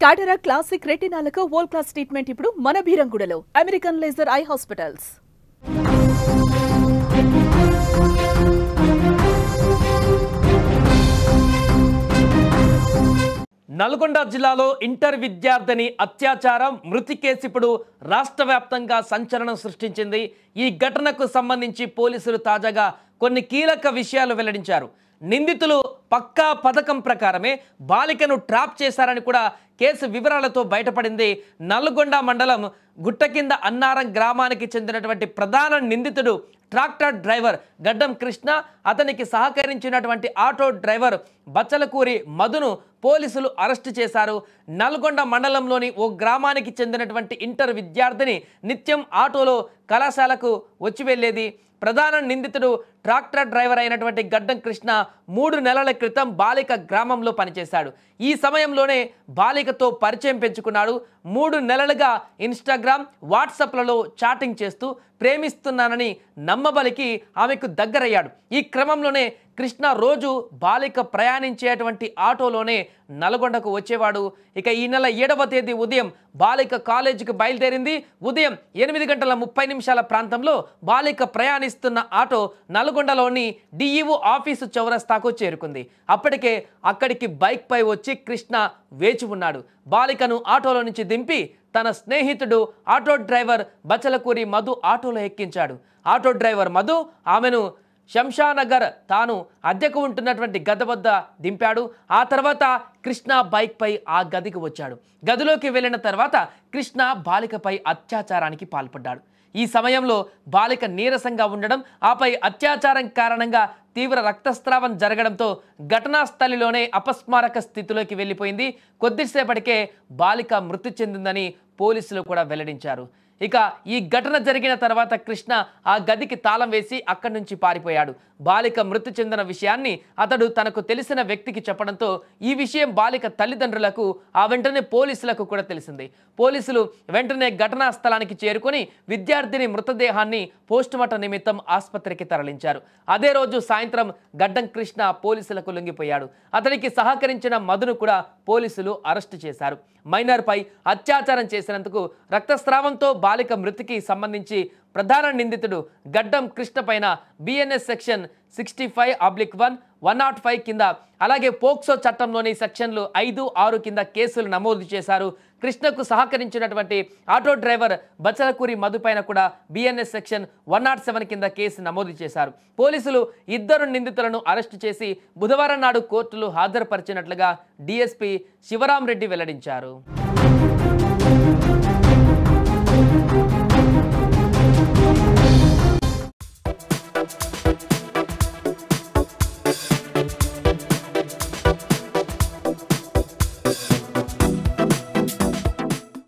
Cataract classic రెటినాలకు world class treatment ఇప్పుడు మన బీరంగూడలో American laser eye hospitals. Nalgonda జిల్లాలో ఇంటర్ విద్యార్థిని అత్యాచారం మృతి కేసు ఇప్పుడు రాష్ట్ర వ్యాప్తంగా సంచలనం సృష్టించింది. ఈ ఘటనకు సంబంధించి పోలీసులు తాజాగా కొన్ని కీలక విషయాలు వెల్లడించారు. నిందితులు పక్కా పథకం ప్రకారమే బాలికను ట్రాప్ చేశారని కూడా కేసు వివరాలతో బయటపడింది. నల్గొండ మండలం గుట్టకింద అన్నారం గ్రామానికి చెందినటువంటి ప్రధాన నిందితుడు ట్రాక్టర్ డ్రైవర్ గడ్డం కృష్ణ, అతనికి సహకరించినటువంటి ఆటో డ్రైవర్ బచ్చలకూరి మధును పోలీసులు అరెస్టు చేశారు. నల్గొండ మండలంలోని ఓ గ్రామానికి చెందినటువంటి ఇంటర్ విద్యార్థిని నిత్యం ఆటోలో కళాశాలకు వచ్చి వెళ్ళేది. ప్రధాన నిందితుడు ట్రాక్టర్ డ్రైవర్ అయినటువంటి గడ్డం కృష్ణ 3 నెలల క్రితం బాలిక గ్రామంలో పనిచేశాడు. ఈ సమయంలోనే బాలికతో పరిచయం పెంచుకున్నాడు. 3 నెలలుగా ఇన్స్టాగ్రామ్, వాట్సాప్లలో చాటింగ్ చేస్తూ ప్రేమిస్తున్నానని నమ్మబలికి ఆమెకు దగ్గరయ్యాడు. ఈ క్రమంలోనే కృష్ణ రోజు బాలిక ప్రయాణించేటువంటి ఆటోలోనే నల్గొండకు వచ్చేవాడు. ఇక ఈ నెల 7వ తేదీ ఉదయం బాలిక కాలేజీకి బయలుదేరింది. ఉదయం 8:30 ప్రాంతంలో బాలిక ప్రయాణిస్తున్న ఆటో నల్గొండలోని డిఈఓ ఆఫీసు చౌరస్తాకు చేరుకుంది. అప్పటికే అక్కడికి బైక్ పై వచ్చి కృష్ణ వేచి ఉన్నాడు. బాలికను ఆటోలో నుంచి దింపి తన స్నేహితుడు ఆటో డ్రైవర్ బచ్చలకూరి మధు ఆటోలో ఎక్కించాడు. ఆటో డ్రైవర్ మధు ఆమెను శంషానగర్ తాను అద్దెకు ఉంటున్నటువంటి గది వద్ద దింపాడు. ఆ తర్వాత కృష్ణ బైక్ పై ఆ గదికి వచ్చాడు. గదిలోకి వెళ్ళిన తర్వాత కృష్ణ బాలికపై అత్యాచారానికి పాల్పడ్డాడు. ఈ సమయంలో బాలిక నీరసంగా ఉండడం, ఆపై అత్యాచారం కారణంగా తీవ్ర రక్తస్రావం జరగడంతో ఘటనా స్థలిలోనే అపస్మారక స్థితిలోకి వెళ్ళిపోయింది. కొద్దిసేపటికే బాలిక మృతి చెందిందని పోలీసులు కూడా వెల్లడించారు. ఇక ఈ ఘటన జరిగిన తర్వాత కృష్ణ ఆ గదికి తాళం వేసి అక్కడి నుంచి పారిపోయాడు. బాలిక మృతి చెందిన విషయాన్ని అతడు తనకు తెలిసిన వ్యక్తికి చెప్పడంతో ఈ విషయం బాలిక తల్లిదండ్రులకు, ఆ వెంటనే పోలీసులకు కూడా తెలిసింది. పోలీసులు వెంటనే ఘటనా స్థలానికి చేరుకొని విద్యార్థిని మృతదేహాన్ని పోస్టుమార్టం నిమిత్తం ఆసుపత్రికి తరలించారు. అదే రోజు సాయంత్రం గడ్డం కృష్ణ పోలీసులకు లొంగిపోయాడు. అతనికి సహకరించిన మధును కూడా పోలీసులు అరెస్టు చేశారు. మైనర్ పై అత్యాచారం చేసినందుకు రక్తస్రావంతో బాలిక మృతికి సంబంధించి ప్రధాన నిందితుడు గడ్డం కృష్ణ పైన బిఎన్ఎస్ సెక్షన్ 65/1, 105 కింద, అలాగే పోక్సో చట్టంలోని సెక్షన్లు 5, 6 కింద కేసులు నమోదు చేశారు. కృష్ణకు సహకరించినటువంటి ఆటో డ్రైవర్ బచ్చలకూరి మధు పైన కూడా బిఎన్ఎస్ సెక్షన్ 107 కింద కేసు నమోదు చేశారు. పోలీసులు 2 నిందితులను అరెస్టు చేసి బుధవారం నాడు కోర్టులో హాజరుపరిచినట్లుగా డీఎస్పీ శివరాం రెడ్డి వెల్లడించారు.